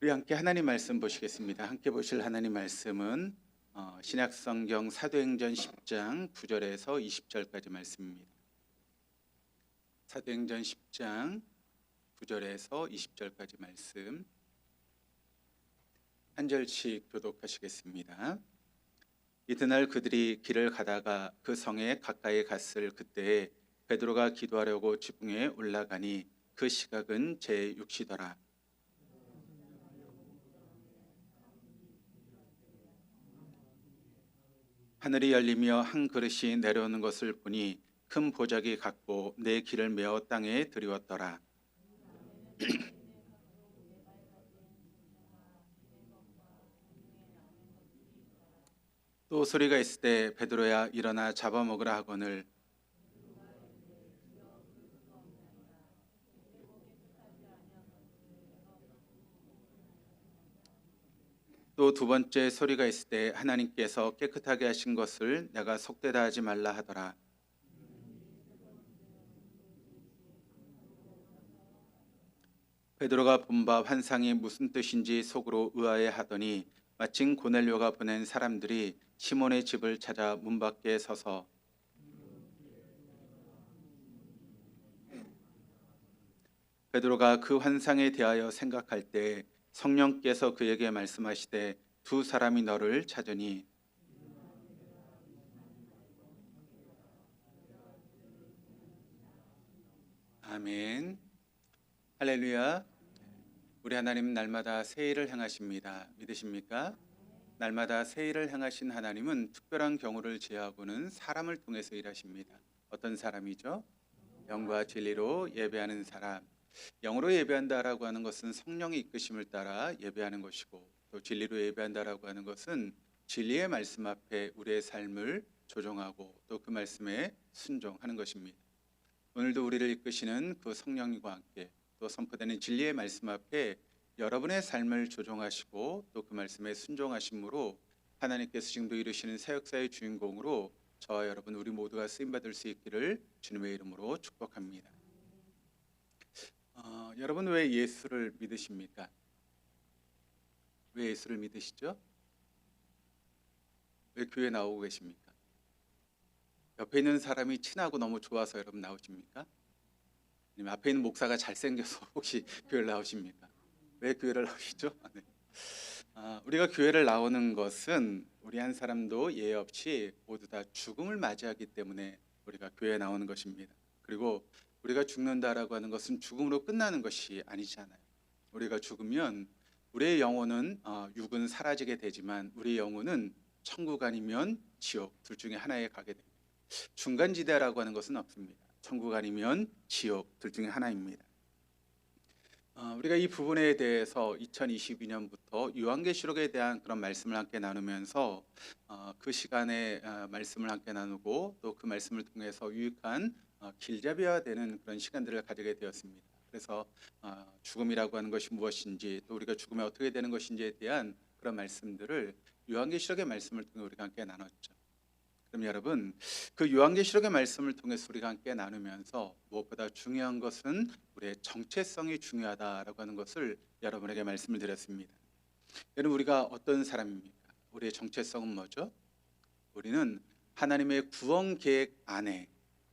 우리 함께 하나님 말씀 보시겠습니다. 함께 보실 하나님 말씀은 신약성경 사도행전 10장 9절에서 20절까지 말씀입니다. 사도행전 10장 9절에서 20절까지 말씀 한 절씩 교독하시겠습니다. 이튿날 그들이 길을 가다가 그 성에 가까이 갔을 그때에 베드로가 기도하려고 지붕에 올라가니 그 시각은 제6시더라. 하늘이 열리며 한 그릇이 내려오는 것을 보니 큰 보자기 같고 내 길을 메어 땅에 들이웠더라. 또 소리가 있을 때 베드로야 일어나 잡아먹으라 하거늘 또 두 번째 소리가 있을 때 하나님께서 깨끗하게 하신 것을 내가 속되다 하지 말라 하더라. 베드로가 본 바 환상이 무슨 뜻인지 속으로 의아해 하더니 마침 고넬료가 보낸 사람들이 시몬의 집을 찾아 문 밖에 서서 베드로가 그 환상에 대하여 생각할 때 성령께서 그에게 말씀하시되 두 사람이 너를 찾으니 아멘. 할렐루야. 우리 하나님은 날마다 새 일을 행하십니다. 믿으십니까? 날마다 새 일을 행하신 하나님은 특별한 경우를 제하고는 사람을 통해서 일하십니다. 어떤 사람이죠? 영과 진리로 예배하는 사람. 영으로 예배한다라고 하는 것은 성령의 이끄심을 따라 예배하는 것이고, 또 진리로 예배한다라고 하는 것은 진리의 말씀 앞에 우리의 삶을 조정하고 또 그 말씀에 순종하는 것입니다. 오늘도 우리를 이끄시는 그 성령님과 함께 또 선포되는 진리의 말씀 앞에 여러분의 삶을 조정하시고 또 그 말씀에 순종하심으로 하나님께서 지금도 이루시는 새 역사의 주인공으로 저와 여러분 우리 모두가 쓰임받을 수 있기를 주님의 이름으로 축복합니다. 여러분 왜 예수를 믿으십니까? 왜 예수를 믿으시죠? 왜 교회 나오고 계십니까? 옆에 있는 사람이 친하고 너무 좋아서 여러분 나오십니까? 아니면 앞에 있는 목사가 잘생겨서 혹시 교회를 나오십니까? 왜 교회를 나오시죠? 네. 우리가 교회를 나오는 것은 우리 한 사람도 예외 없이 모두 다 죽음을 맞이하기 때문에 우리가 교회에 나오는 것입니다. 그리고 우리가 죽는다라고 하는 것은 죽음으로 끝나는 것이 아니잖아요. 우리가 죽으면 우리의 영혼은 육은 사라지게 되지만 우리의 영혼은 천국 아니면 지옥 둘 중에 하나에 가게 됩니다. 중간지대라고 하는 것은 없습니다. 천국 아니면 지옥 둘 중에 하나입니다. 우리가 이 부분에 대해서 2022년부터 요한계시록에 대한 그런 말씀을 함께 나누면서 그 시간에 말씀을 함께 나누고 또 그 말씀을 통해서 유익한 길잡이가 되는 그런 시간들을 가지게 되었습니다. 그래서 죽음이라고 하는 것이 무엇인지 또 우리가 죽으면 어떻게 되는 것인지에 대한 그런 말씀들을 요한계시록의 말씀을 통해 우리가 함께 나눴죠. 그럼 여러분 그 요한계시록의 말씀을 통해서 우리가 함께 나누면서 무엇보다 중요한 것은 우리의 정체성이 중요하다라고 하는 것을 여러분에게 말씀을 드렸습니다. 여러분 우리가 어떤 사람입니까? 우리의 정체성은 뭐죠? 우리는 하나님의 구원 계획 안에,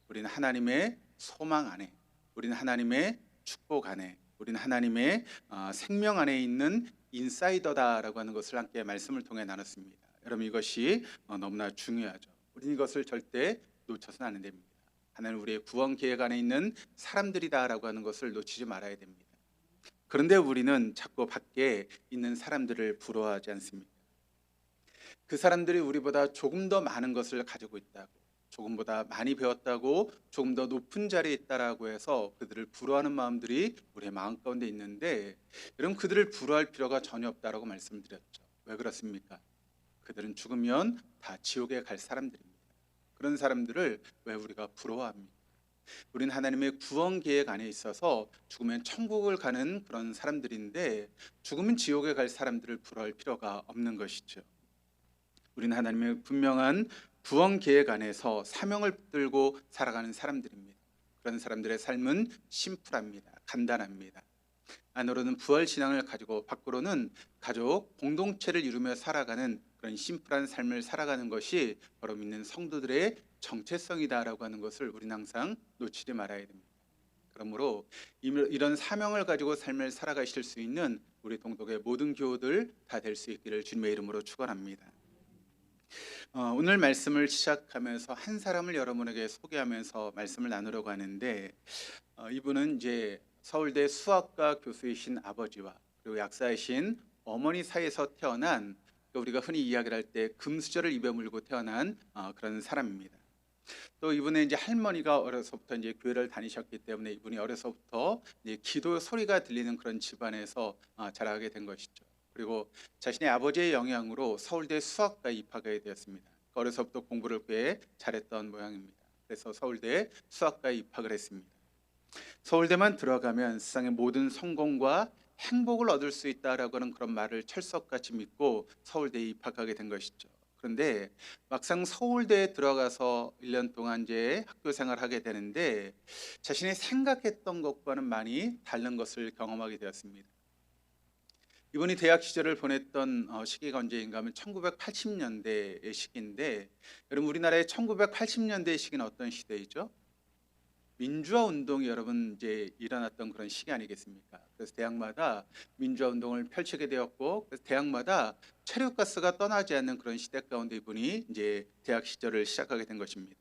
우리는 하나님의 소망 안에, 우리는 하나님의 축복 안에, 우리는 하나님의 생명 안에 있는 인사이더다라고 하는 것을 함께 말씀을 통해 나눴습니다. 여러분 이것이 너무나 중요하죠. 우리는 이것을 절대 놓쳐서는 안 됩니다. 하나님 우리의 구원 계획 안에 있는 사람들이다라고 하는 것을 놓치지 말아야 됩니다. 그런데 우리는 자꾸 밖에 있는 사람들을 부러워하지 않습니다. 그 사람들이 우리보다 조금 더 많은 것을 가지고 있다고, 조금보다 많이 배웠다고, 조금 더 높은 자리에 있다라고 해서 그들을 부러워하는 마음들이 우리의 마음 가운데 있는데, 여러분 그들을 부러워할 필요가 전혀 없다라고 말씀드렸죠. 왜 그렇습니까? 그들은 죽으면 다 지옥에 갈 사람들입니다. 그런 사람들을 왜 우리가 부러워합니까? 우리는 하나님의 구원 계획 안에 있어서 죽으면 천국을 가는 그런 사람들인데 죽으면 지옥에 갈 사람들을 부러워할 필요가 없는 것이죠. 우리는 하나님의 분명한 구원 계획 안에서 사명을 붙들고 살아가는 사람들입니다. 그런 사람들의 삶은 심플합니다. 간단합니다. 안으로는 부활 신앙을 가지고 밖으로는 가족 공동체를 이루며 살아가는 그런 심플한 삶을 살아가는 것이 바로 믿는 성도들의 정체성이다라고 하는 것을 우리는 항상 놓치지 말아야 됩니다. 그러므로 이런 사명을 가지고 삶을 살아가실 수 있는 우리 동독의 모든 교우들 다 될 수 있기를 주님의 이름으로 축원합니다. 오늘 말씀을 시작하면서 한 사람을 여러분에게 소개하면서 말씀을 나누려고 하는데, 이분은 이제 서울대 수학과 교수이신 아버지와 그리고 약사이신 어머니 사이에서 태어난, 우리가 흔히 이야기를 할 때 금수저를 입에 물고 태어난 그런 사람입니다. 또 이분의 이제 할머니가 어려서부터 이제 교회를 다니셨기 때문에 이분이 어려서부터 이제 기도 소리가 들리는 그런 집안에서 자라게 된 것이죠. 그리고 자신의 아버지의 영향으로 서울대 수학과에 입학하게 되었습니다. 어려서부터 공부를 꽤 잘했던 모양입니다. 그래서 서울대 수학과에 입학을 했습니다. 서울대만 들어가면 세상의 모든 성공과 행복을 얻을 수 있다라고 하는 그런 말을 철석같이 믿고 서울대에 입학하게 된 것이죠. 그런데 막상 서울대에 들어가서 1년 동안 이제 학교 생활을 하게 되는데 자신이 생각했던 것과는 많이 다른 것을 경험하게 되었습니다. 이분이 대학 시절을 보냈던 시기가 언제인가 하면 1980년대의 시기인데, 여러분 우리나라의 1980년대의 시기는 어떤 시대이죠? 민주화 운동이 여러분 이제 일어났던 그런 시기 아니겠습니까? 그래서 대학마다 민주화 운동을 펼치게 되었고, 그래서 대학마다 체류가스가 떠나지 않는 그런 시대 가운데 이분이 이제 대학 시절을 시작하게 된 것입니다.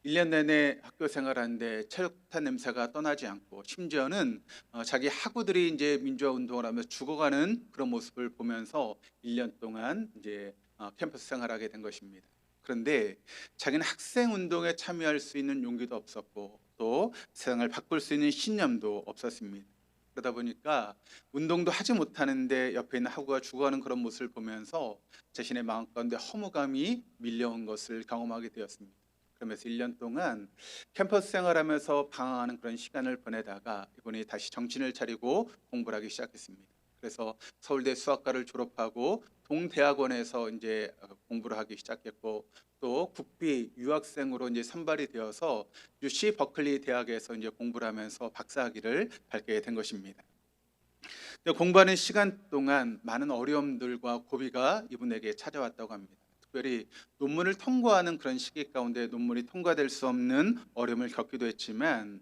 1년 내내 학교 생활하는데 체육탄 냄새가 떠나지 않고, 심지어는 자기 학우들이 이제 민주화 운동을 하며 죽어가는 그런 모습을 보면서 1년 동안 이제 캠퍼스 생활하게 된 것입니다. 그런데 자기는 학생 운동에 참여할 수 있는 용기도 없었고 또 세상을 바꿀 수 있는 신념도 없었습니다. 그러다 보니까 운동도 하지 못하는데 옆에 있는 학우가 죽어가는 그런 모습을 보면서 자신의 마음 가운데 허무감이 밀려온 것을 경험하게 되었습니다. 그러면서 1년 동안 캠퍼스 생활하면서 방황하는 그런 시간을 보내다가 이분이 다시 정신을 차리고 공부를 하기 시작했습니다. 그래서 서울대 수학과를 졸업하고 동대학원에서 이제 공부를 하기 시작했고, 또 국비 유학생으로 이제 선발이 되어서 UC 버클리 대학에서 이제 공부를 하면서 박사학위를 밟게 된 것입니다. 공부하는 시간 동안 많은 어려움들과 고비가 이분에게 찾아왔다고 합니다. 특별히 논문을 통과하는 그런 시기 가운데 논문이 통과될 수 없는 어려움을 겪기도 했지만,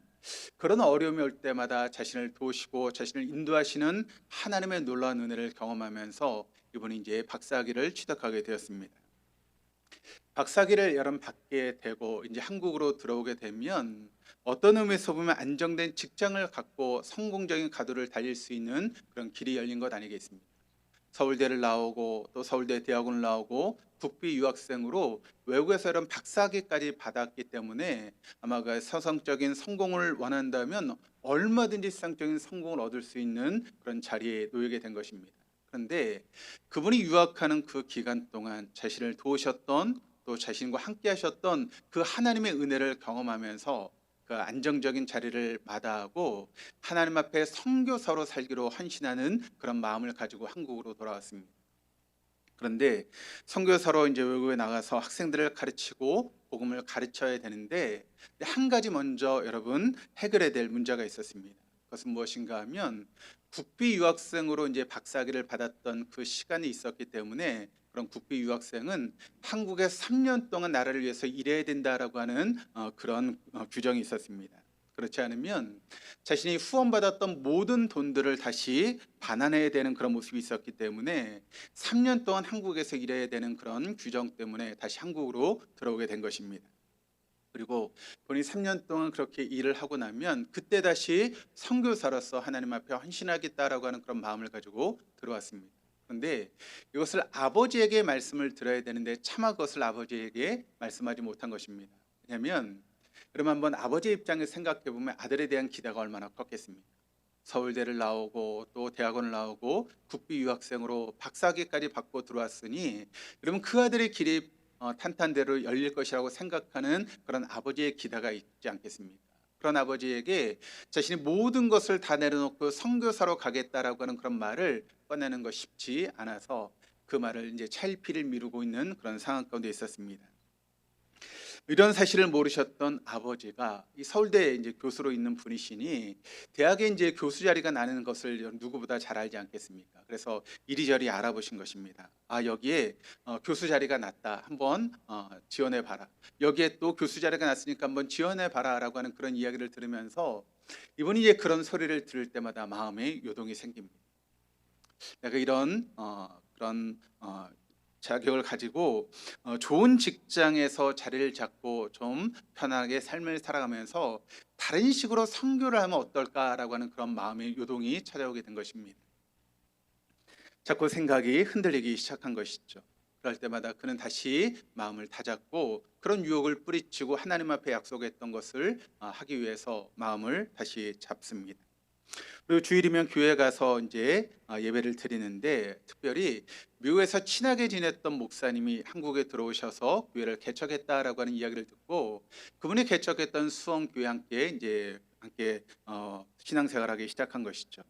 그런 어려움이 올 때마다 자신을 도우시고 자신을 인도하시는 하나님의 놀라운 은혜를 경험하면서 이분이 이제 박사학위를 취득하게 되었습니다. 박사학위를 여름 받게 되고 이제 한국으로 들어오게 되면 어떤 의미에서 보면 안정된 직장을 갖고 성공적인 가도를 달릴 수 있는 그런 길이 열린 것 아니겠습니까? 서울대를 나오고 또 서울대 대학원을 나오고 국비 유학생으로 외국에서 이런 박사학위까지 받았기 때문에 아마 그 서성적인 성공을 원한다면 얼마든지 세상적인 성공을 얻을 수 있는 그런 자리에 놓이게 된 것입니다. 그런데 그분이 유학하는 그 기간 동안 자신을 도우셨던, 또 자신과 함께 하셨던 그 하나님의 은혜를 경험하면서 그 안정적인 자리를 마다하고 하나님 앞에 선교사로 살기로 헌신하는 그런 마음을 가지고 한국으로 돌아왔습니다. 그런데 선교사로 이제 외국에 나가서 학생들을 가르치고 복음을 가르쳐야 되는데 한 가지 먼저 여러분 해결해야 될 문제가 있었습니다. 그것은 무엇인가 하면 국비 유학생으로 이제 박사학위를 받았던 그 시간이 있었기 때문에 그런 국비 유학생은 한국에 3년 동안 나라를 위해서 일해야 된다라고 하는 그런 규정이 있었습니다. 그렇지 않으면 자신이 후원받았던 모든 돈들을 다시 반환해야 되는 그런 모습이 있었기 때문에 3년 동안 한국에서 일해야 되는 그런 규정 때문에 다시 한국으로 들어오게 된 것입니다. 그리고 본인이 3년 동안 그렇게 일을 하고 나면 그때 다시 선교사로서 하나님 앞에 헌신하겠다라고 하는 그런 마음을 가지고 들어왔습니다. 그런데 이것을 아버지에게 말씀을 드려야 되는데 차마 그것을 아버지에게 말씀하지 못한 것입니다. 왜냐하면 여러분 한번 아버지의 입장에서 생각해 보면 아들에 대한 기대가 얼마나 컸겠습니까? 서울대를 나오고 또 대학원을 나오고 국비 유학생으로 박사학위까지 받고 들어왔으니 여러분 그 아들의 길이 탄탄대로 열릴 것이라고 생각하는 그런 아버지의 기대가 있지 않겠습니까? 그런 아버지에게 자신이 모든 것을 다 내려놓고 선교사로 가겠다라고 하는 그런 말을 꺼내는 것 쉽지 않아서 그 말을 이제 차일피일 미루고 있는 그런 상황 가운데 있었습니다. 이런 사실을 모르셨던 아버지가 이 서울대에 이제 교수로 있는 분이시니 대학에 이제 교수 자리가 나는 것을 누구보다 잘 알지 않겠습니까? 그래서 이리저리 알아보신 것입니다. 아, 여기에 교수 자리가 났다. 한번 지원해 봐라. 여기에 또 교수 자리가 났으니까 한번 지원해 봐라라고 하는 그런 이야기를 들으면서 이분이 이제 그런 소리를 들을 때마다 마음에 요동이 생깁니다. 내가 이런 그런 자격을 가지고 좋은 직장에서 자리를 잡고 좀 편하게 삶을 살아가면서 다른 식으로 선교를 하면 어떨까라고 하는 그런 마음의 요동이 찾아오게 된 것입니다. 자꾸 생각이 흔들리기 시작한 것이죠. 그럴 때마다 그는 다시 마음을 다잡고 그런 유혹을 뿌리치고 하나님 앞에 약속했던 것을 하기 위해서 마음을 다시 잡습니다. 그리고 주일이면 교회 가서 이제 예배를 드리는데, 특별히 미국에서 친하게 지냈던 목사님이 한국에 들어오셔서 교회를 개척했다라고 하는 이야기를 듣고 그분이 개척했던 수원 교회 함께 신앙생활하기 시작한 것이죠.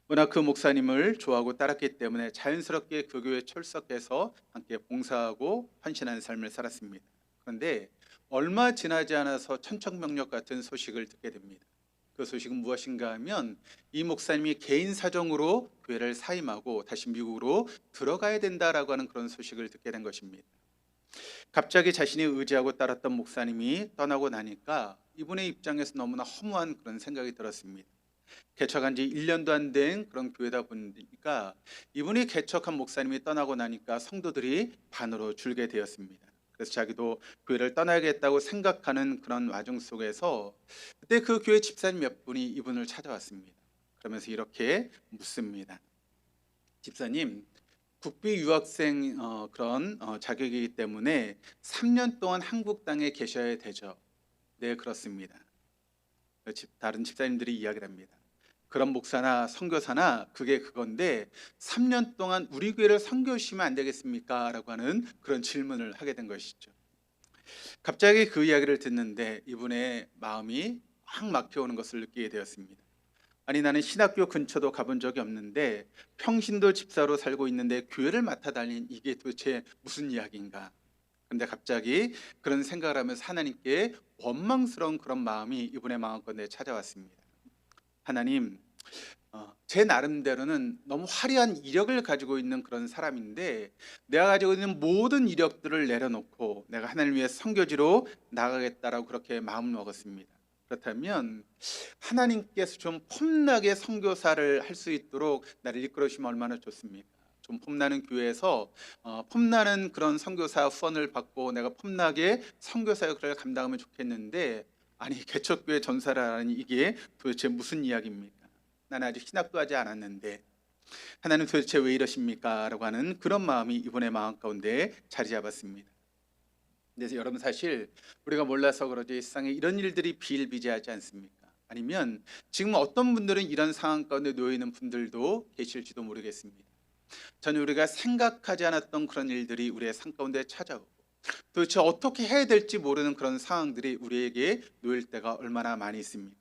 워낙 그 목사님을 좋아하고 따랐기 때문에 자연스럽게 그 교회에 출석해서 함께 봉사하고 헌신하는 삶을 살았습니다. 그런데 얼마 지나지 않아서 천천명력 같은 소식을 듣게 됩니다. 그 소식은 무엇인가 하면 이 목사님이 개인 사정으로 교회를 사임하고 다시 미국으로 들어가야 된다라고 하는 그런 소식을 듣게 된 것입니다. 갑자기 자신이 의지하고 따랐던 목사님이 떠나고 나니까 이분의 입장에서 너무나 허무한 그런 생각이 들었습니다. 개척한 지 1년도 안 된 그런 교회다 보니까 이분이 개척한 목사님이 떠나고 나니까 성도들이 반으로 줄게 되었습니다. 그래서 자기도 교회를 떠나야겠다고 생각하는 그런 와중 속에서 그때 그 교회 집사님 몇 분이 이분을 찾아왔습니다. 그러면서 이렇게 묻습니다. 집사님, 국비 유학생 그런 자격이기 때문에 3년 동안 한국 땅에 계셔야 되죠. 네, 그렇습니다. 다른 집사님들이 이야기를 합니다. 그런 목사나 선교사나 그게 그건데 3년 동안 우리 교회를 선교하시면 안 되겠습니까? 라고 하는 그런 질문을 하게 된 것이죠. 갑자기 그 이야기를 듣는데 이분의 마음이 확 막혀오는 것을 느끼게 되었습니다. 아니, 나는 신학교 근처도 가본 적이 없는데 평신도 집사로 살고 있는데 교회를 맡아 다닌 이게 도대체 무슨 이야기인가? 그런데 갑자기 그런 생각을 하면서 하나님께 원망스러운 그런 마음이 이분의 마음가운데 찾아왔습니다. 하나님, 제 나름대로는 너무 화려한 이력을 가지고 있는 그런 사람인데 내가 가지고 있는 모든 이력들을 내려놓고 내가 하나님을 위해 선교지로 나가겠다라고 그렇게 마음을 먹었습니다. 그렇다면 하나님께서 좀 폼나게 선교사를 할 수 있도록 나를 이끌어 주시면 얼마나 좋습니까? 좀 폼나는 교회에서 폼나는 그런 선교사 후원을 받고 내가 폼나게 선교사 역할을 감당하면 좋겠는데, 아니, 개척교회 전사라니 이게 도대체 무슨 이야기입니까? 나는 아직 신학도 하지 않았는데 하나님 도대체 왜 이러십니까? 라고 하는 그런 마음이 이분의 마음 가운데 자리 잡았습니다. 그래서 여러분, 사실 우리가 몰라서 그러지 세상에 이런 일들이 비일비재하지 않습니까? 아니면 지금 어떤 분들은 이런 상황 가운데 놓여 있는 분들도 계실지도 모르겠습니다. 전혀 우리가 생각하지 않았던 그런 일들이 우리의 삶 가운데 찾아오고 도대체 어떻게 해야 될지 모르는 그런 상황들이 우리에게 놓일 때가 얼마나 많이 있습니까?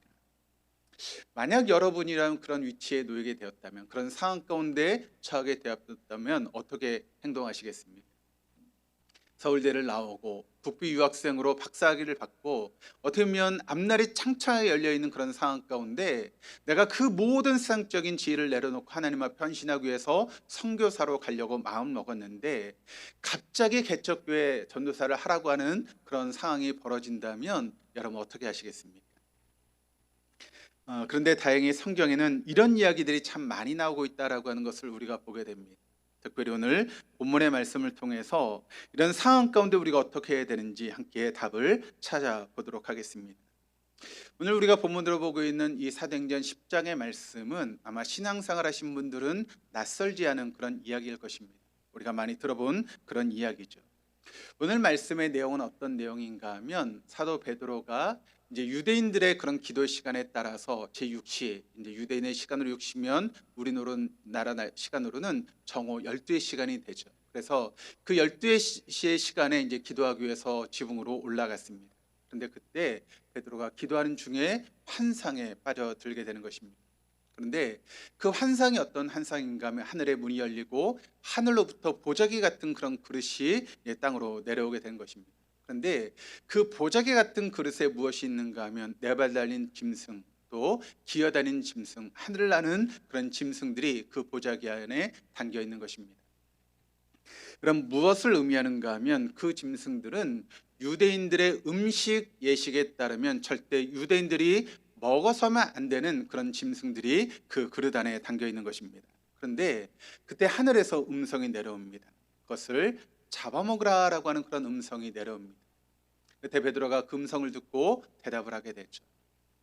만약 여러분이라면 그런 위치에 놓이게 되었다면, 그런 상황 가운데 처하게 되었다면 어떻게 행동하시겠습니까? 서울대를 나오고 국비 유학생으로 박사학위를 받고 어떻게 보면 앞날이 창창하게 열려있는 그런 상황 가운데 내가 그 모든 세상적인 지혜를 내려놓고 하나님 앞에 헌신하기 위해서 선교사로 가려고 마음 먹었는데 갑자기 개척교회 전도사를 하라고 하는 그런 상황이 벌어진다면 여러분 어떻게 하시겠습니까? 그런데 다행히 성경에는 이런 이야기들이 참 많이 나오고 있다라고 하는 것을 우리가 보게 됩니다. 특별히 오늘 본문의 말씀을 통해서 이런 상황 가운데 우리가 어떻게 해야 되는지 함께 답을 찾아보도록 하겠습니다. 오늘 우리가 본문으로 보고 있는 이 사도행전 10장의 말씀은 아마 신앙생활 하신 분들은 낯설지 않은 그런 이야기일 것입니다. 우리가 많이 들어본 그런 이야기죠. 오늘 말씀의 내용은 어떤 내용인가 하면 사도 베드로가 이제 유대인들의 그런 기도 시간에 따라서 제6시, 이제 유대인의 시간으로 6시면 우리나라 시간으로는 정오 12의 시간이 되죠. 그래서 그 12시의 시간에 이제 기도하기 위해서 지붕으로 올라갔습니다. 그런데 그때 베드로가 기도하는 중에 환상에 빠져들게 되는 것입니다. 그런데 그 환상이 어떤 환상인가 하면 하늘의 문이 열리고 하늘로부터 보자기 같은 그런 그릇이 땅으로 내려오게 된 것입니다. 그런데 그 보자기 같은 그릇에 무엇이 있는가 하면 네 발 달린 짐승, 또 기어다니는 짐승, 하늘을 나는 그런 짐승들이 그 보자기 안에 담겨 있는 것입니다. 그럼 무엇을 의미하는가 하면 그 짐승들은 유대인들의 음식 예식에 따르면 절대 유대인들이 먹어서만 안 되는 그런 짐승들이 그 그릇 안에 담겨 있는 것입니다. 그런데 그때 하늘에서 음성이 내려옵니다. 그것을 잡아먹으라라고 하는 그런 음성이 내려옵니다. 그때 베드로가 그 음성을 듣고 대답을 하게 되죠.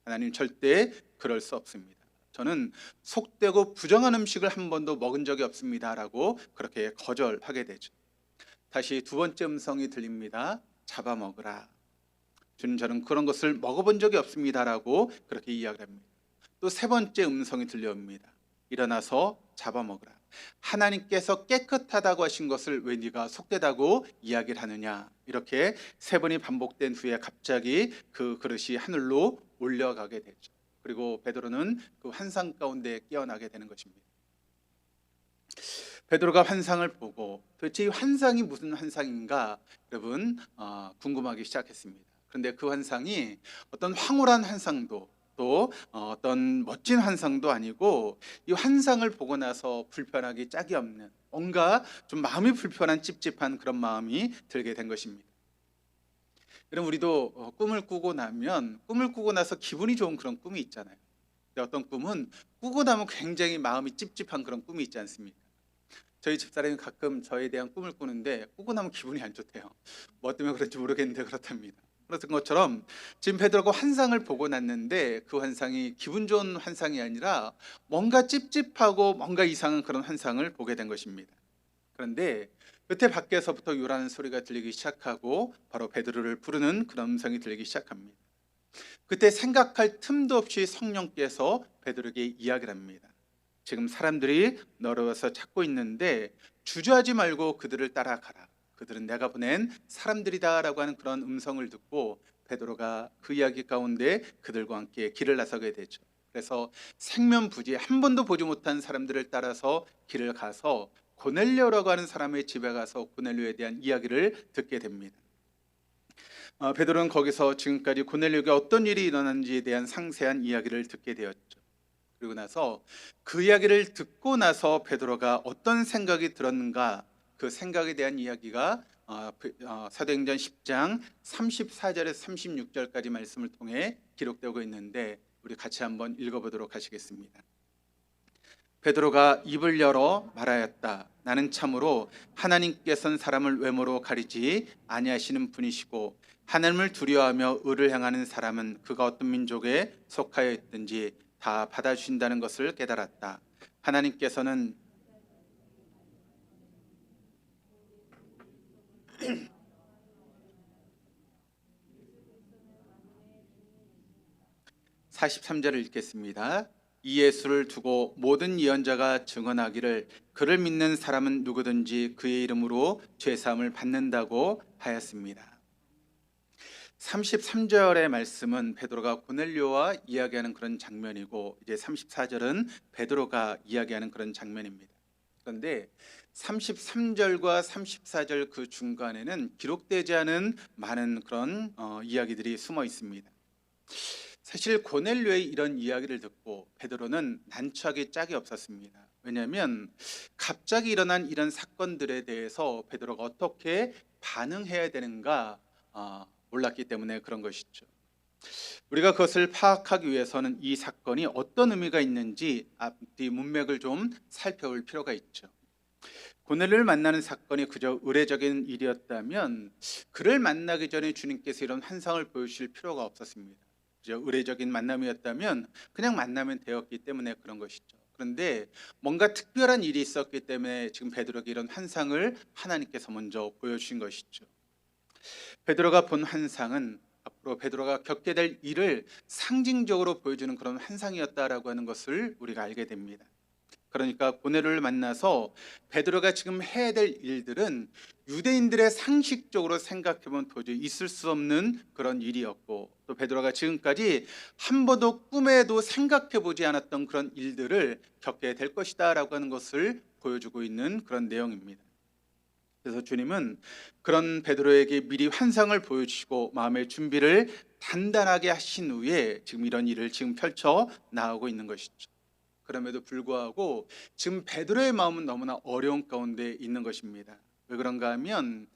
하나님, 절대 그럴 수 없습니다. 저는 속되고 부정한 음식을 한 번도 먹은 적이 없습니다라고 그렇게 거절하게 되죠. 다시 두 번째 음성이 들립니다. 잡아먹으라. 주님, 저는 그런 것을 먹어본 적이 없습니다라고 그렇게 이야기를 합니다. 또 세 번째 음성이 들려옵니다. 일어나서 잡아먹으라. 하나님께서 깨끗하다고 하신 것을 왜 네가 속되다고 이야기를 하느냐. 이렇게 세 번이 반복된 후에 갑자기 그 그릇이 하늘로 올려가게 되죠. 그리고 베드로는 그 환상 가운데 깨어나게 되는 것입니다. 베드로가 환상을 보고 도대체 이 환상이 무슨 환상인가 여러분 궁금하기 시작했습니다. 그런데 그 환상이 어떤 황홀한 환상도 또 어떤 멋진 환상도 아니고 이 환상을 보고 나서 불편하기 짝이 없는 뭔가 좀 마음이 불편한 찝찝한 그런 마음이 들게 된 것입니다. 여러분, 우리도 꿈을 꾸고 나면 꿈을 꾸고 나서 기분이 좋은 그런 꿈이 있잖아요. 근데 어떤 꿈은 꾸고 나면 굉장히 마음이 찝찝한 그런 꿈이 있지 않습니까? 저희 집사람이 가끔 저에 대한 꿈을 꾸는데 꾸고 나면 기분이 안 좋대요. 뭐 때문에 그런지 모르겠는데 그렇답니다. 그런 것처럼 지금 베드로가 환상을 보고 났는데 그 환상이 기분 좋은 환상이 아니라 뭔가 찝찝하고 뭔가 이상한 그런 환상을 보게 된 것입니다. 그런데 그때 밖에서부터 요라는 소리가 들리기 시작하고 바로 베드로를 부르는 그런 음성이 들리기 시작합니다. 그때 생각할 틈도 없이 성령께서 베드로에게 이야기를 합니다. 지금 사람들이 너를 와서 찾고 있는데 주저하지 말고 그들을 따라가라. 그들은 내가 보낸 사람들이다 라고 하는 그런 음성을 듣고 베드로가 그 이야기 가운데 그들과 함께 길을 나서게 되죠. 그래서 생면부지 한 번도 보지 못한 사람들을 따라서 길을 가서 고넬료라고 하는 사람의 집에 가서 고넬료에 대한 이야기를 듣게 됩니다. 베드로는 거기서 지금까지 고넬료에게 어떤 일이 일어났는지에 대한 상세한 이야기를 듣게 되었죠. 그리고 나서 그 이야기를 듣고 나서 베드로가 어떤 생각이 들었는가, 그 생각에 대한 이야기가 사도행전 10장 34절에서 36절까지 말씀을 통해 기록되고 있는데 우리 같이 한번 읽어보도록 하시겠습니다. 베드로가 입을 열어 말하였다. 나는 참으로 하나님께서는 사람을 외모로 가리지 아니하시는 분이시고 하나님을 두려워하며 의를 행하는 사람은 그가 어떤 민족에 속하여 있든지 다 받아주신다는 것을 깨달았다. 하나님께서는 (43절을) 읽겠습니다. 이 예수를 두고 모든 예언자가 증언하기를 그를 믿는 사람은 누구든지 그의 이름으로 죄사함을 받는다고 하였습니다. 33절의 말씀은 베드로가 고넬료와 이야기하는 그런 장면이고 이제 34절은 베드로가 이야기하는 그런 장면입니다. 그런데 33절과 34절 그 중간에는 기록되지 않은 많은 그런 이야기들이 숨어 있습니다. 사실 고넬료의 이런 이야기를 듣고 베드로는 난처하기 짝이 없었습니다. 왜냐하면 갑자기 일어난 이런 사건들에 대해서 베드로가 어떻게 반응해야 되는가 몰랐기 때문에 그런 것이죠. 우리가 그것을 파악하기 위해서는 이 사건이 어떤 의미가 있는지 앞뒤 문맥을 좀 살펴볼 필요가 있죠. 고넬료를 만나는 사건이 그저 의례적인 일이었다면 그를 만나기 전에 주님께서 이런 환상을 보여주실 필요가 없었습니다. 그저 의례적인 만남이었다면 그냥 만나면 되었기 때문에 그런 것이죠. 그런데 뭔가 특별한 일이 있었기 때문에 지금 베드로에게 이런 환상을 하나님께서 먼저 보여주신 것이죠. 베드로가 본 환상은 앞으로 베드로가 겪게 될 일을 상징적으로 보여주는 그런 환상이었다라고 하는 것을 우리가 알게 됩니다. 그러니까 고넬료를 만나서 베드로가 지금 해야 될 일들은 유대인들의 상식적으로 생각해보면 도저히 있을 수 없는 그런 일이었고 또 베드로가 지금까지 한 번도 꿈에도 생각해보지 않았던 그런 일들을 겪게 될 것이다 라고 하는 것을 보여주고 있는 그런 내용입니다. 그래서 주님은 그런 베드로에게 미리 환상을 보여주시고 마음의 준비를 단단하게 하신 후에 지금 이런 일을 지금 펼쳐 나가고 있는 것이죠. 그럼에도 불구하고 지금 베드로의 마음은 너무나 어려운 가운데 있는 것입니다. 왜 그런가 하면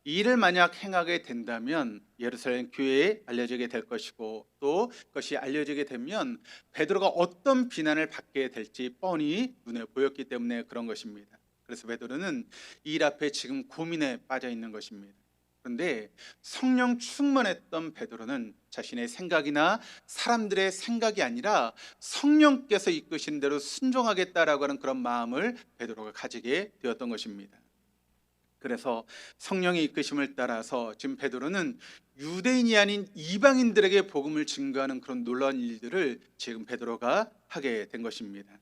이 일을 만약 행하게 된다면 예루살렘 교회에 알려지게 될 것이고, 또 그것이 알려지게 되면 베드로가 어떤 비난을 받게 될지 뻔히 눈에 보였기 때문에 그런 것입니다. 그래서 베드로는 이 일 앞에 지금 고민에 빠져 있는 것입니다. 그런데 성령 충만했던 베드로는 자신의 생각이나 사람들의 생각이 아니라 성령께서 이끄신 대로 순종하겠다라고 하는 그런 마음을 베드로가 가지게 되었던 것입니다. 그래서 성령의 이끄심을 따라서 지금 베드로는 유대인이 아닌 이방인들에게 복음을 증거하는 그런 놀라운 일들을 지금 베드로가 하게 된 것입니다.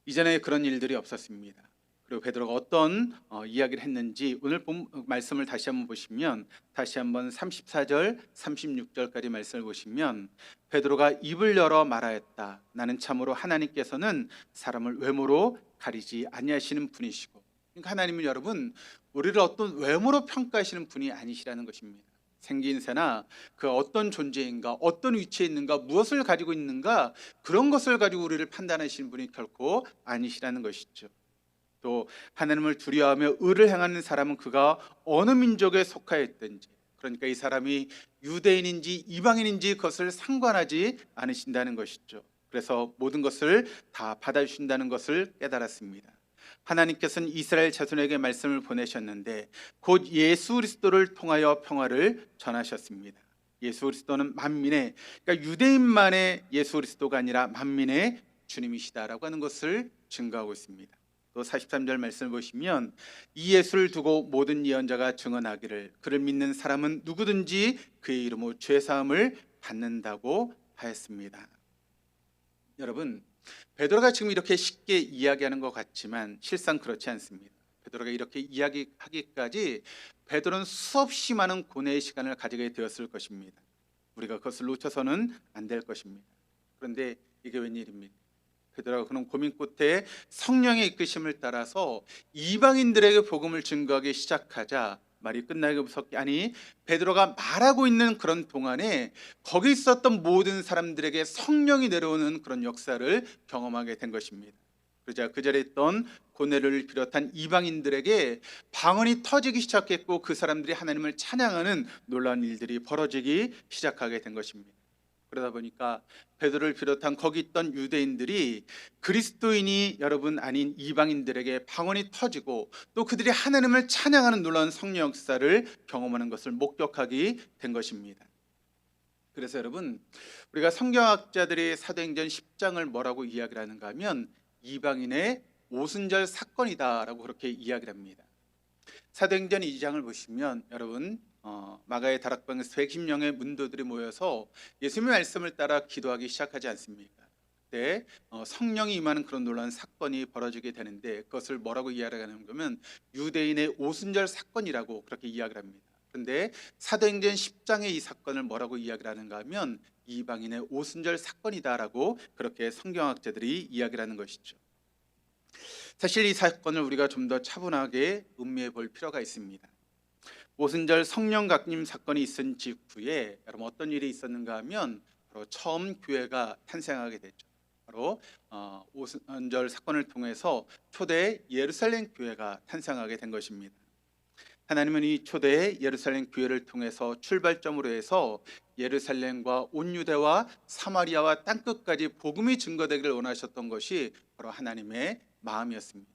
이전에 그런 일들이 없었습니다. 그리고 베드로가 어떤 이야기를 했는지 오늘 말씀을 다시 한번 보시면, 다시 한번 34절 36절까지 말씀을 보시면, 베드로가 입을 열어 말하였다. 나는 참으로 하나님께서는 사람을 외모로 가리지 아니하시는 분이시고. 그러니까 하나님은 여러분 우리를 어떤 외모로 평가하시는 분이 아니시라는 것입니다. 생긴새나 그 어떤 존재인가, 어떤 위치에 있는가, 무엇을 가지고 있는가, 그런 것을 가지고 우리를 판단하시는 분이 결코 아니시라는 것이죠. 또 하나님을 두려워하며 의를 행하는 사람은 그가 어느 민족에 속하였든지, 그러니까 이 사람이 유대인인지 이방인인지 그것을 상관하지 않으신다는 것이죠. 그래서 모든 것을 다 받아주신다는 것을 깨달았습니다. 하나님께서는 이스라엘 자손에게 말씀을 보내셨는데 곧 예수 그리스도를 통하여 평화를 전하셨습니다. 예수 그리스도는 만민의, 그러니까 유대인만의 예수 그리스도가 아니라 만민의 주님이시다라고 하는 것을 증거하고 있습니다. 또 43절 말씀을 보시면, 이 예수를 두고 모든 예언자가 증언하기를 그를 믿는 사람은 누구든지 그의 이름으로 죄 사함을 받는다고 하였습니다. 여러분, 베드로가 지금 이렇게 쉽게 이야기하는 것 같지만 실상 그렇지 않습니다. 베드로가 이렇게 이야기하기까지 베드로는 수없이 많은 고뇌의 시간을 가지게 되었을 것입니다. 우리가 그것을 놓쳐서는 안 될 것입니다. 그런데 이게 웬일입니까? 베드로가 그런 고민 끝에 성령의 이끄심을 따라서 이방인들에게 복음을 증거하기 시작하자 말이 끝나기 무섭게, 아니 베드로가 말하고 있는 그런 동안에 거기 있었던 모든 사람들에게 성령이 내려오는 그런 역사를 경험하게 된 것입니다. 그러자 그 자리에 있던 고넬료를 비롯한 이방인들에게 방언이 터지기 시작했고 그 사람들이 하나님을 찬양하는 놀라운 일들이 벌어지기 시작하게 된 것입니다. 그러다 보니까 베드로를 비롯한 거기 있던 유대인들이 그리스도인이 여러분 아닌 이방인들에게 방언이 터지고 또 그들이 하나님을 찬양하는 놀라운 성령 역사를 경험하는 것을 목격하게 된 것입니다. 그래서 여러분, 우리가 성경학자들이 사도행전 10장을 뭐라고 이야기를 하는가 하면 이방인의 오순절 사건이다라고 그렇게 이야기를 합니다. 사도행전 2장을 보시면 여러분 마가의 다락방에서 110명의 문도들이 모여서 예수님의 말씀을 따라 기도하기 시작하지 않습니까? 그때 성령이 임하는 그런 놀라운 사건이 벌어지게 되는데 그것을 뭐라고 이야기하는 거면 유대인의 오순절 사건이라고 그렇게 이야기를 합니다. 그런데 사도행전 10장의 이 사건을 뭐라고 이야기를 하는가 하면 이방인의 오순절 사건이다라고 그렇게 성경학자들이 이야기를 하는 것이죠. 사실 이 사건을 우리가 좀 더 차분하게 음미해 볼 필요가 있습니다. 오순절 성령 강림 사건이 있은 직후에 여러분 어떤 일이 있었는가 하면 바로 처음 교회가 탄생하게 됐죠. 바로 오순절 사건을 통해서 초대 예루살렘 교회가 탄생하게 된 것입니다. 하나님은 이 초대 예루살렘 교회를 통해서 출발점으로 해서 예루살렘과 온 유대와 사마리아와 땅끝까지 복음이 증거되기를 원하셨던 것이 바로 하나님의 마음이었습니다.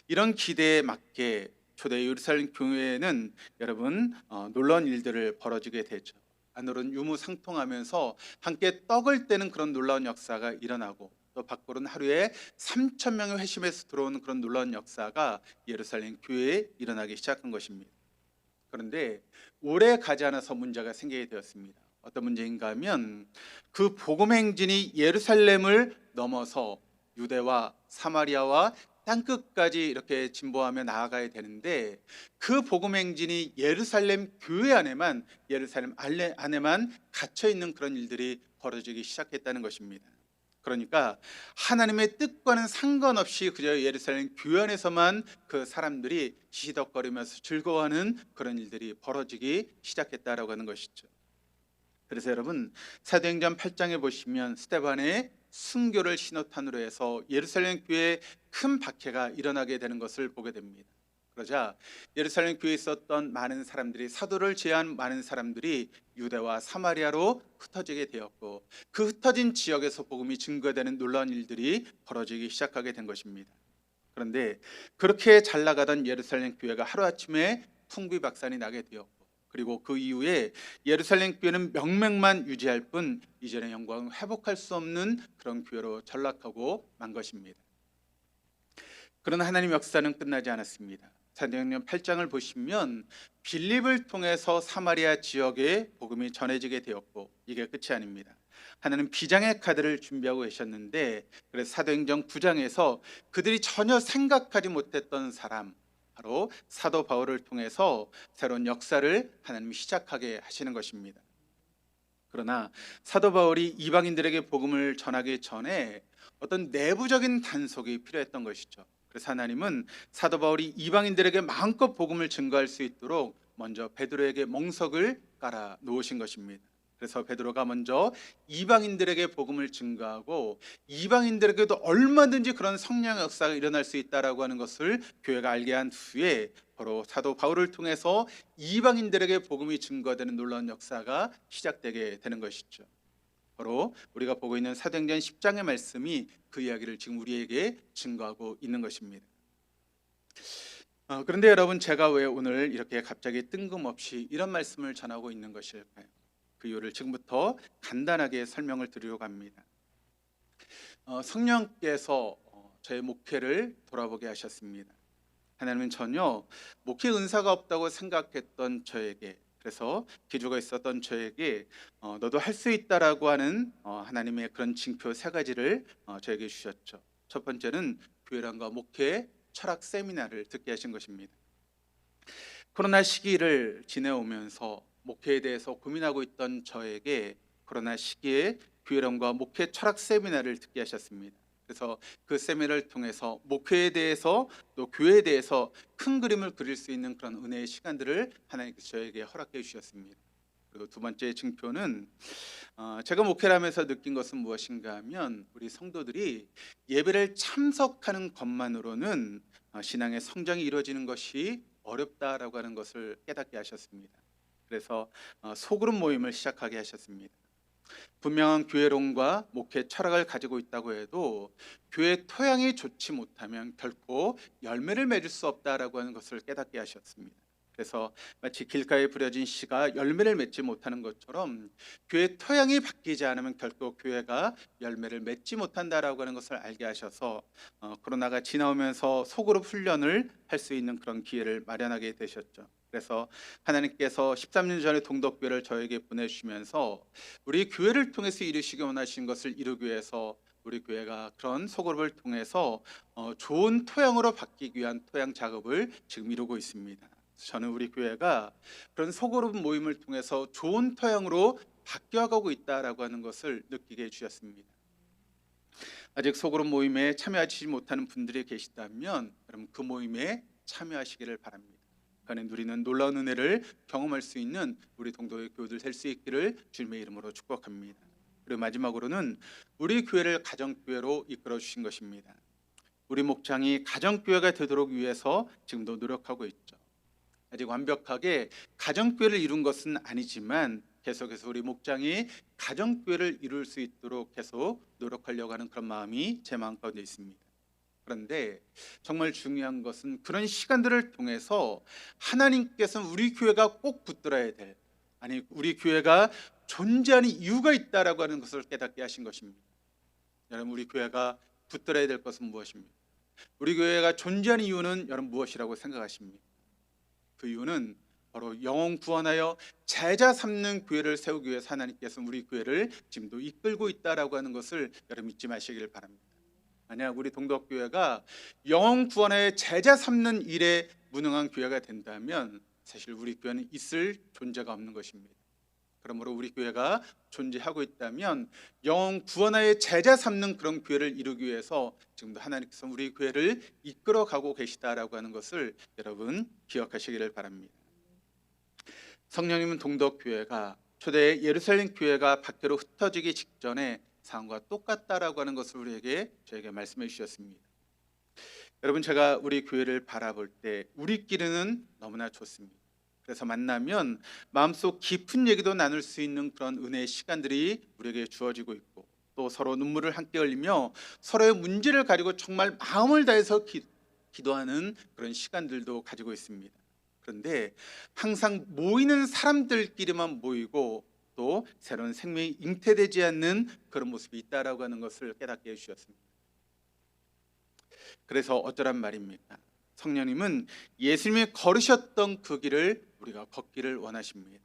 이런 기대에 맞게 초대 예루살렘 교회는 여러분 놀라운 일들을 벌어지게 되죠. 안으로는 유무상통하면서 함께 떡을 떼는 그런 놀라운 역사가 일어나고 또 밖으로는 하루에 3,000명의 회심에서 들어오는 그런 놀라운 역사가 예루살렘 교회에 일어나기 시작한 것입니다. 그런데 오래 가지 않아서 문제가 생기게 되었습니다. 어떤 문제인가 하면 그 복음 행진이 예루살렘을 넘어서 유대와 사마리아와 땅끝까지 이렇게 진보하며 나아가야 되는데 그 복음 행진이 예루살렘 교회 안에만, 예루살렘 안에만 갇혀 있는 그런 일들이 벌어지기 시작했다는 것입니다. 그러니까 하나님의 뜻과는 상관없이 그저 예루살렘 교회 안에서만 그 사람들이 시시덕거리면서 즐거워하는 그런 일들이 벌어지기 시작했다라고 하는 것이죠. 그래서 여러분 사도행전 8장에 보시면 스데반의 순교를 신호탄으로 해서 예루살렘 교회에 큰 박해가 일어나게 되는 것을 보게 됩니다. 그러자 예루살렘 교회에 있었던 많은 사람들이, 사도를 제한 많은 사람들이 유대와 사마리아로 흩어지게 되었고, 그 흩어진 지역에서 복음이 증거되는 놀라운 일들이 벌어지기 시작하게 된 것입니다. 그런데 그렇게 잘 나가던 예루살렘 교회가 하루아침에 풍비박산이 나게 되었고, 그리고 그 이후에 예루살렘 교회는 명맥만 유지할 뿐 이전의 영광을 회복할 수 없는 그런 교회로 전락하고 만 것입니다. 그러나 하나님 역사는 끝나지 않았습니다. 사도행전 8장을 보시면 빌립을 통해서 사마리아 지역에 복음이 전해지게 되었고, 이게 끝이 아닙니다. 하나님 비장의 카드를 준비하고 계셨는데, 그래서 사도행전 9장에서 그들이 전혀 생각하지 못했던 사람, 바로 사도 바울을 통해서 새로운 역사를 하나님이 시작하게 하시는 것입니다. 그러나 사도 바울이 이방인들에게 복음을 전하기 전에 어떤 내부적인 단속이 필요했던 것이죠. 그래서 하나님은 사도 바울이 이방인들에게 마음껏 복음을 증거할 수 있도록 먼저 베드로에게 멍석을 깔아 놓으신 것입니다. 그래서 베드로가 먼저 이방인들에게 복음을 증거하고, 이방인들에게도 얼마든지 그런 성령의 역사가 일어날 수 있다라고 하는 것을 교회가 알게 한 후에 바로 사도 바울을 통해서 이방인들에게 복음이 증거되는 놀라운 역사가 시작되게 되는 것이죠. 바로 우리가 보고 있는 사도행전 10장의 말씀이 그 이야기를 지금 우리에게 증거하고 있는 것입니다. 그런데 여러분, 제가 왜 오늘 이렇게 갑자기 뜬금없이 이런 말씀을 전하고 있는 것일까요? 그 이유를 지금부터 간단하게 설명을 드리려고 합니다. 성령께서 저의 목회를 돌아보게 하셨습니다. 하나님은 전혀 목회 은사가 없다고 생각했던 저에게, 그래서 기조가 있었던 저에게 너도 할 수 있다라고 하는 하나님의 그런 징표 세 가지를 저에게 주셨죠. 첫 번째는 교회란과 목회 철학 세미나를 듣게 하신 것입니다. 코로나 시기를 지내오면서 목회에 대해서 고민하고 있던 저에게 코로나 시기에 교회론과 목회 철학 세미나를 듣게 하셨습니다. 그래서 그 세미나를 통해서 목회에 대해서 또 교회에 대해서 큰 그림을 그릴 수 있는 그런 은혜의 시간들을 하나님께서 저에게 허락해 주셨습니다. 그리고 두 번째 징표는 제가 목회를 하면서 느낀 것은 무엇인가 하면, 우리 성도들이 예배를 참석하는 것만으로는 신앙의 성장이 이루어지는 것이 어렵다라고 하는 것을 깨닫게 하셨습니다. 그래서 소그룹 모임을 시작하게 하셨습니다. 분명한 교회론과 목회 철학을 가지고 있다고 해도 교회 토양이 좋지 못하면 결코 열매를 맺을 수 없다라고 하는 것을 깨닫게 하셨습니다. 그래서 마치 길가에 부려진 씨가 열매를 맺지 못하는 것처럼 교회 토양이 바뀌지 않으면 결코 교회가 열매를 맺지 못한다라고 하는 것을 알게 하셔서 코로나가 지나오면서 소그룹 훈련을 할 수 있는 그런 기회를 마련하게 되셨죠. 그래서 하나님께서 13년 전에 동덕교회를 저에게 보내주시면서 우리 교회를 통해서 이루시기 원하신 것을 이루기 위해서 우리 교회가 그런 소그룹을 통해서 좋은 토양으로 바뀌기 위한 토양 작업을 지금 이루고 있습니다. 저는 우리 교회가 그런 소그룹 모임을 통해서 좋은 토양으로 바뀌어가고 있다라고 하는 것을 느끼게 해주셨습니다. 아직 소그룹 모임에 참여하지 못하는 분들이 계시다면 여러분 그 모임에 참여하시기를 바랍니다. 그 안에 누리는 놀라운 은혜를 경험할 수 있는 우리 동도의 교우들 될 수 있기를 주님의 이름으로 축복합니다. 그리고 마지막으로는 우리 교회를 가정교회로 이끌어 주신 것입니다. 우리 목장이 가정교회가 되도록 위해서 지금도 노력하고 있죠. 아직 완벽하게 가정교회를 이룬 것은 아니지만 계속해서 우리 목장이 가정교회를 이룰 수 있도록 계속 노력하려고 하는 그런 마음이 제 마음 가운데 있습니다. 그런데 정말 중요한 것은 그런 시간들을 통해서 하나님께서는 우리 교회가 꼭 붙들어야 될, 아니 우리 교회가 존재하는 이유가 있다라고 하는 것을 깨닫게 하신 것입니다. 여러분, 우리 교회가 붙들어야 될 것은 무엇입니까? 우리 교회가 존재하는 이유는 여러분 무엇이라고 생각하십니까? 그 이유는 바로 영혼 구원하여 제자 삼는 교회를 세우기 위해서 하나님께서 우리 교회를 지금도 이끌고 있다라고 하는 것을 여러분 잊지 마시길 바랍니다. 만약 우리 동덕교회가 영혼 구원하여 제자 삼는 일에 무능한 교회가 된다면 사실 우리 교회는 있을 존재가 없는 것입니다. 그러므로 우리 교회가 존재하고 있다면 영혼 구원하여 제자 삼는 그런 교회를 이루기 위해서 지금도 하나님께서 우리 교회를 이끌어가고 계시다라고 하는 것을 여러분 기억하시기를 바랍니다. 성령님은 동덕교회가 초대 예루살렘 교회가 밖으로 흩어지기 직전에 상황과 똑같다라고 하는 것을 저에게 말씀해 주셨습니다. 여러분, 제가 우리 교회를 바라볼 때 우리끼리는 너무나 좋습니다. 그래서 만나면 마음속 깊은 얘기도 나눌 수 있는 그런 은혜의 시간들이 우리에게 주어지고 있고, 또 서로 눈물을 함께 흘리며 서로의 문제를 가지고 정말 마음을 다해서 기도하는 그런 시간들도 가지고 있습니다. 그런데 항상 모이는 사람들끼리만 모이고 또 새로운 생명이 잉태되지 않는 그런 모습이 있다라고 하는 것을 깨닫게 해주셨습니다. 그래서 어쩌란 말입니까? 성령님은 예수님이 걸으셨던 그 길을 우리가 걷기를 원하십니다.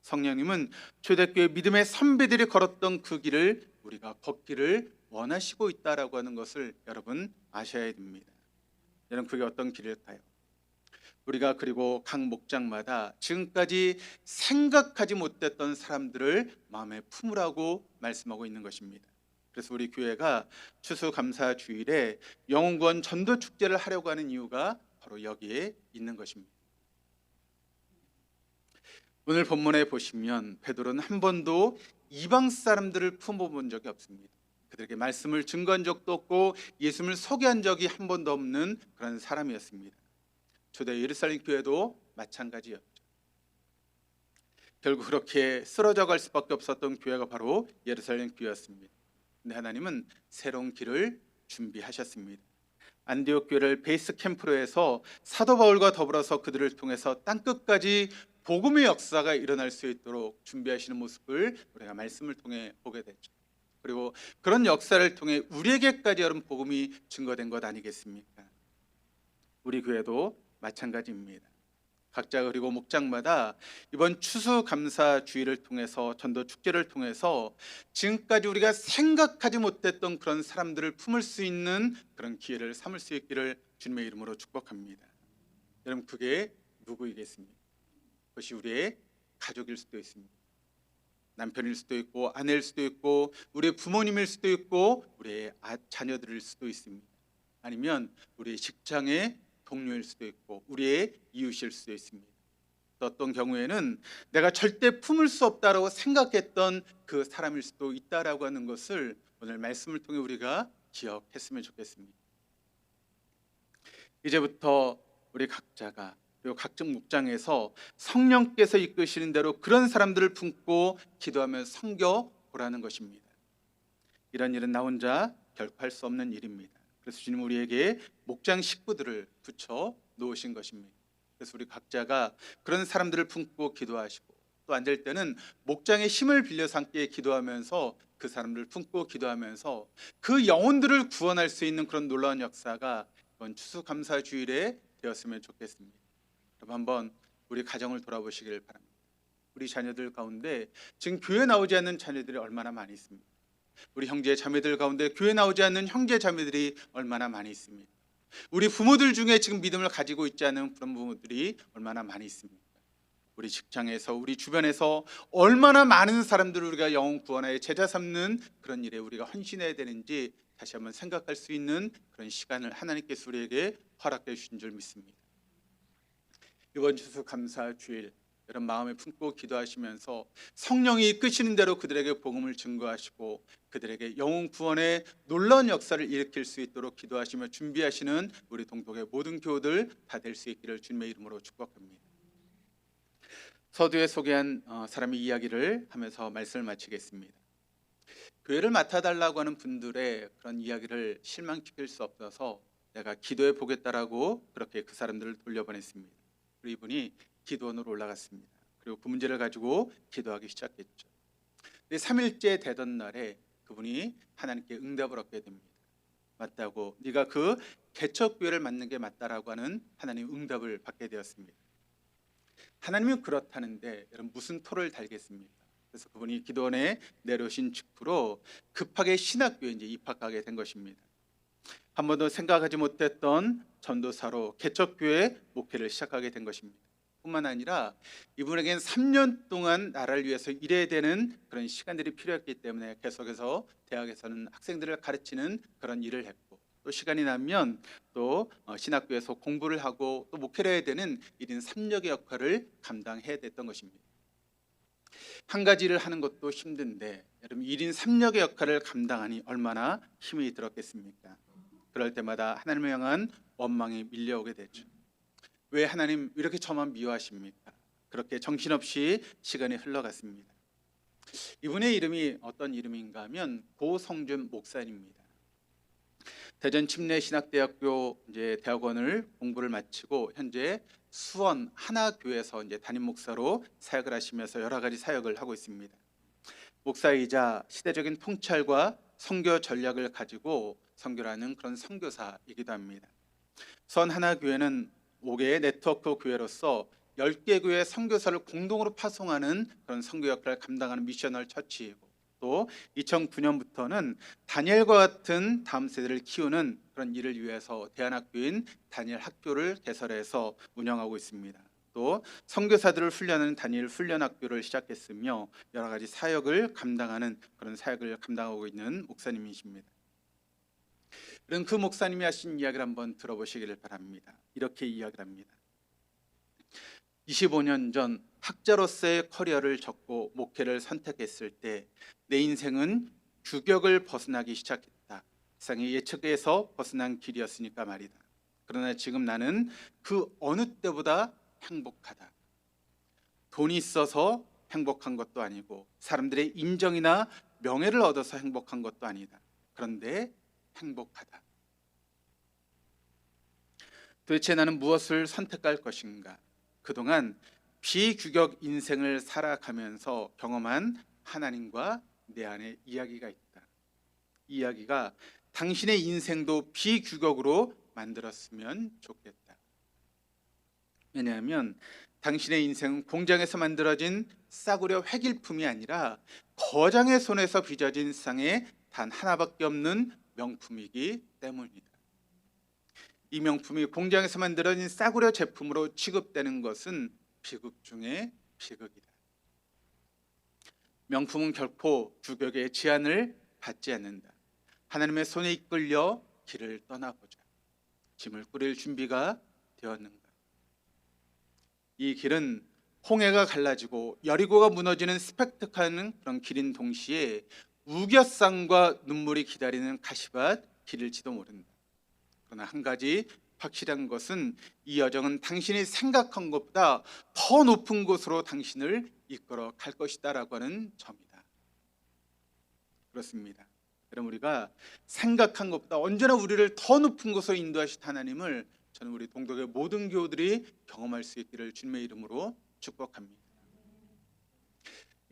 성령님은 초대교회 믿음의 선배들이 걸었던 그 길을 우리가 걷기를 원하시고 있다라고 하는 것을 여러분 아셔야 됩니다. 여러분, 그게 어떤 길일까요? 우리가 그리고 각 목장마다 지금까지 생각하지 못했던 사람들을 마음에 품으라고 말씀하고 있는 것입니다. 그래서 우리 교회가 추수감사주일에 영혼구원 전도축제를 하려고 하는 이유가 바로 여기에 있는 것입니다. 오늘 본문에 보시면 베드로는 한 번도 이방 사람들을 품어본 적이 없습니다. 그들에게 말씀을 증거한 적도 없고 예수님을 소개한 적이 한 번도 없는 그런 사람이었습니다. 초대 예루살렘 교회도 마찬가지였죠. 결국 그렇게 쓰러져 갈 수밖에 없었던 교회가 바로 예루살렘 교회였습니다. 근데 하나님은 새로운 길을 준비하셨습니다. 안디옥 교회를 베이스 캠프로 해서 사도 바울과 더불어서 그들을 통해서 땅끝까지 복음의 역사가 일어날 수 있도록 준비하시는 모습을 우리가 말씀을 통해 보게 됐죠. 그리고 그런 역사를 통해 우리에게까지 여러분 복음이 증거된 것 아니겠습니까? 우리 교회도 마찬가지입니다. 각자 그리고 목장마다 이번 추수감사주의를 통해서 전도축제를 통해서 지금까지 우리가 생각하지 못했던 그런 사람들을 품을 수 있는 그런 기회를 삼을 수 있기를 주님의 이름으로 축복합니다. 여러분, 그게 누구이겠습니까? 그것이 우리의 가족일 수도 있습니다. 남편일 수도 있고 아내일 수도 있고 우리의 부모님일 수도 있고 우리의 자녀들일 수도 있습니다. 아니면 우리의 직장의 동료일 수도 있고 우리의 이웃일 수도 있습니다. 또 어떤 경우에는 내가 절대 품을 수 없다라고 생각했던 그 사람일 수도 있다라고 하는 것을 오늘 말씀을 통해 우리가 기억했으면 좋겠습니다. 이제부터 우리 각자가 그리고 각종 목장에서 성령께서 이끄시는 대로 그런 사람들을 품고 기도하며 섬겨보라는 것입니다. 이런 일은 나 혼자 결코 할 수 없는 일입니다. 그래서 주님 우리에게 목장 식구들을 붙여 놓으신 것입니다. 그래서 우리 각자가 그런 사람들을 품고 기도하시고 또 안 될 때는 목장의 힘을 빌려서 함께 기도하면서 그 사람들을 품고 기도하면서 그 영혼들을 구원할 수 있는 그런 놀라운 역사가 이번 추수감사주일에 되었으면 좋겠습니다. 여러분, 한번 우리 가정을 돌아보시길 바랍니다. 우리 자녀들 가운데 지금 교회 나오지 않는 자녀들이 얼마나 많이 있습니까? 우리 형제 자매들 가운데 교회 나오지 않는 형제 자매들이 얼마나 많이 있습니까? 우리 부모들 중에 지금 믿음을 가지고 있지 않은 그런 부모들이 얼마나 많이 있습니까? 우리 직장에서 우리 주변에서 얼마나 많은 사람들을 우리가 영혼 구원하여 제자 삼는 그런 일에 우리가 헌신해야 되는지 다시 한번 생각할 수 있는 그런 시간을 하나님께서 우리에게 허락해 주신 줄 믿습니다. 이번 추수감사주일 여러분 마음에 품고 기도하시면서 성령이 이끄시는 대로 그들에게 복음을 증거하시고 그들에게 영혼 구원의 놀라운 역사를 일으킬 수 있도록 기도하시며 준비하시는 우리 동독의 모든 교우들 다 될 수 있기를 주님의 이름으로 축복합니다. 서두에 소개한 사람의 이야기를 하면서 말씀을 마치겠습니다. 교회를 맡아달라고 하는 분들의 그런 이야기를 실망시킬 수 없어서 내가 기도해 보겠다라고 그렇게 그 사람들을 돌려보냈습니다. 그리고 이분이 기도원으로 올라갔습니다. 그리고 그 문제를 가지고 기도하기 시작했죠. 3일째 되던 날에 그분이 하나님께 응답을 얻게 됩니다. 맞다고, 네가 그 개척교회를 맡는 게 맞다라고 하는 하나님의 응답을 받게 되었습니다. 하나님은 그렇다는데 여러분 무슨 토를 달겠습니까? 그래서 그분이 기도원에 내려오신 직후로 급하게 신학교에 이제 입학하게 된 것입니다. 한 번도 생각하지 못했던 전도사로 개척교회 목회를 시작하게 된 것입니다. 뿐만 아니라 이분에겐 3년 동안 나라를 위해서 일해야 되는 그런 시간들이 필요했기 때문에 계속해서 대학에서는 학생들을 가르치는 그런 일을 했고, 또 시간이 나면 또 신학교에서 공부를 하고 또 목회를 해야 되는 1인 3역의 역할을 감당해야 됐던 것입니다. 한 가지 일을 하는 것도 힘든데 여러분 1인 3역의 역할을 감당하니 얼마나 힘이 들었겠습니까? 그럴 때마다 하나님을 향한 원망이 밀려오게 되죠. 왜 하나님 이렇게 저만 미워하십니까? 그렇게 정신없이 시간이 흘러갔습니다. 이분의 이름이 어떤 이름인가 하면 고성준 목사님입니다. 대전 침례신학대학교 이제 대학원을 공부를 마치고 현재 수원 하나교에서 이제 담임 목사로 사역을 하시면서 여러 가지 사역을 하고 있습니다. 목사이자 시대적인 통찰과 선교 전략을 가지고 선교를 하는 그런 선교사이기도 합니다. 수원 하나교회는 5개의 네트워크 교회로서 10개 교회 선교사를 공동으로 파송하는 그런 선교 역할을 감당하는 미셔널 처치이고, 또 2009년부터는 다니엘과 같은 다음 세대를 키우는 그런 일을 위해서 대안학교인 다니엘 학교를 개설해서 운영하고 있습니다. 또 선교사들을 훈련하는 다니엘 훈련학교를 시작했으며 여러 가지 사역을 감당하는 그런 사역을 감당하고 있는 목사님이십니다. 그런 그 목사님이 하신 이야기를 한번 들어보시기를 바랍니다. 이렇게 이야기를 합니다. 25년 전 학자로서의 커리어를 접고 목회를 선택했을 때 내 인생은 규격을 벗어나기 시작했다. 세상의 예측에서 벗어난 길이었으니까 말이다. 그러나 지금 나는 그 어느 때보다 행복하다. 돈이 있어서 행복한 것도 아니고 사람들의 인정이나 명예를 얻어서 행복한 것도 아니다. 그런데 행복하다. 도대체 나는 무엇을 선택할 것인가? 그동안 비규격 인생을 살아가면서 경험한 하나님과 내 안에 이야기가 있다. 이 이야기가 당신의 인생도 비규격으로 만들었으면 좋겠다. 왜냐하면 당신의 인생은 공장에서 만들어진 싸구려 획일품이 아니라 거장의 손에서 빚어진 세상에 단 하나밖에 없는 명품이기 때문이다. 이 명품이 공장에서 만들어진 싸구려 제품으로 취급되는 것은 비극 중에 비극이다. 명품은 결코 규격의 제한을 받지 않는다. 하나님의 손에 이끌려 길을 떠나보자. 짐을 꾸릴 준비가 되었는가? 이 길은 홍해가 갈라지고 여리고가 무너지는 스펙트클한 그런 길인 동시에 우겨쌍과 눈물이 기다리는 가시밭 길일지도 모른다. 그러나 한 가지 확실한 것은 이 여정은 당신이 생각한 것보다 더 높은 곳으로 당신을 이끌어 갈 것이다 라고 하는 점이다. 그렇습니다. 그럼 우리가 생각한 것보다 언제나 우리를 더 높은 곳으로 인도하실 하나님을 저는 우리 동독의 모든 교우들이 경험할 수 있기를 주님의 이름으로 축복합니다.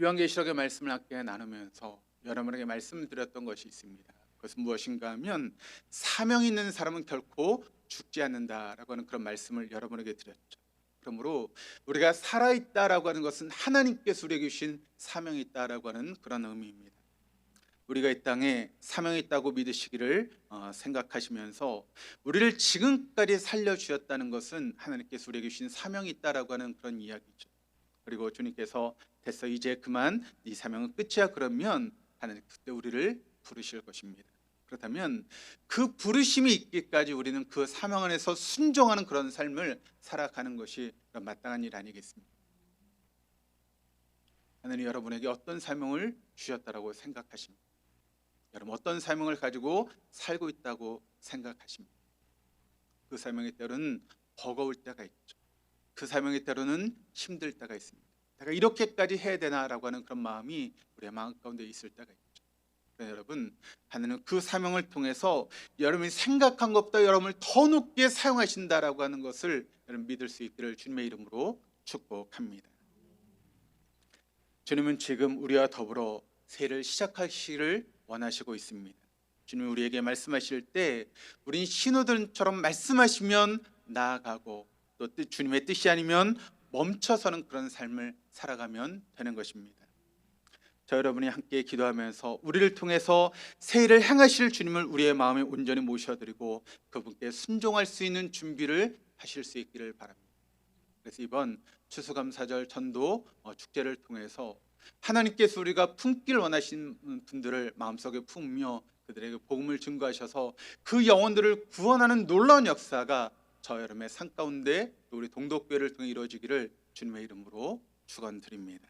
요한계시록의 말씀을 함께 나누면서 여러분에게 말씀드렸던 것이 있습니다. 그것은 무엇인가 하면 사명 있는 사람은 결코 죽지 않는다라고 하는 그런 말씀을 여러분에게 드렸죠. 그러므로 우리가 살아있다라고 하는 것은 하나님께서 우리에게 주신 사명이 있다라고 하는 그런 의미입니다. 우리가 이 땅에 사명이 있다고 믿으시기를 생각하시면서 우리를 지금까지 살려주셨다는 것은 하나님께서 우리에게 주신 사명이 있다라고 하는 그런 이야기죠. 그리고 주님께서 됐어 이제 그만 네 사명은 끝이야 그러면 하나님 그때 우리를 부르실 것입니다. 그렇다면 그 부르심이 있기까지 우리는 그 사명 안에서 순종하는 그런 삶을 살아가는 것이 마땅한 일 아니겠습니까? 하나님 여러분에게 어떤 사명을 주셨다고 생각하십니까? 여러분 어떤 사명을 가지고 살고 있다고 생각하십니까? 그 사명의 때로는 버거울 때가 있죠. 그 사명의 때로는 힘들 때가 있습니다. 내가 이렇게까지 해야 되나라고 하는 그런 마음이 우리의 마음 가운데 있을 때가 있죠. 여러분 하나님은 그 사명을 통해서 여러분이 생각한 것보다 여러분을 더 높게 사용하신다라고 하는 것을 여러분 믿을 수 있기를 주님의 이름으로 축복합니다. 주님은 지금 우리와 더불어 새해를 시작하시기를 원하시고 있습니다. 주님이 우리에게 말씀하실 때 우린 신호들처럼 말씀하시면 나아가고 또 주님의 뜻이 아니면 멈춰서는 그런 삶을 살아가면 되는 것입니다. 저 여러분이 함께 기도하면서 우리를 통해서 새해를 행하실 주님을 우리의 마음에 온전히 모셔드리고 그분께 순종할 수 있는 준비를 하실 수 있기를 바랍니다. 그래서 이번 추수감사절 전도 축제를 통해서 하나님께서 우리가 품기를 원하시는 분들을 마음속에 품으며 그들에게 복음을 증거하셔서 그 영혼들을 구원하는 놀라운 역사가 저 여름의 산 가운데 또 우리 동독교회를 통해 이루어지기를 주님의 이름으로 축원드립니다.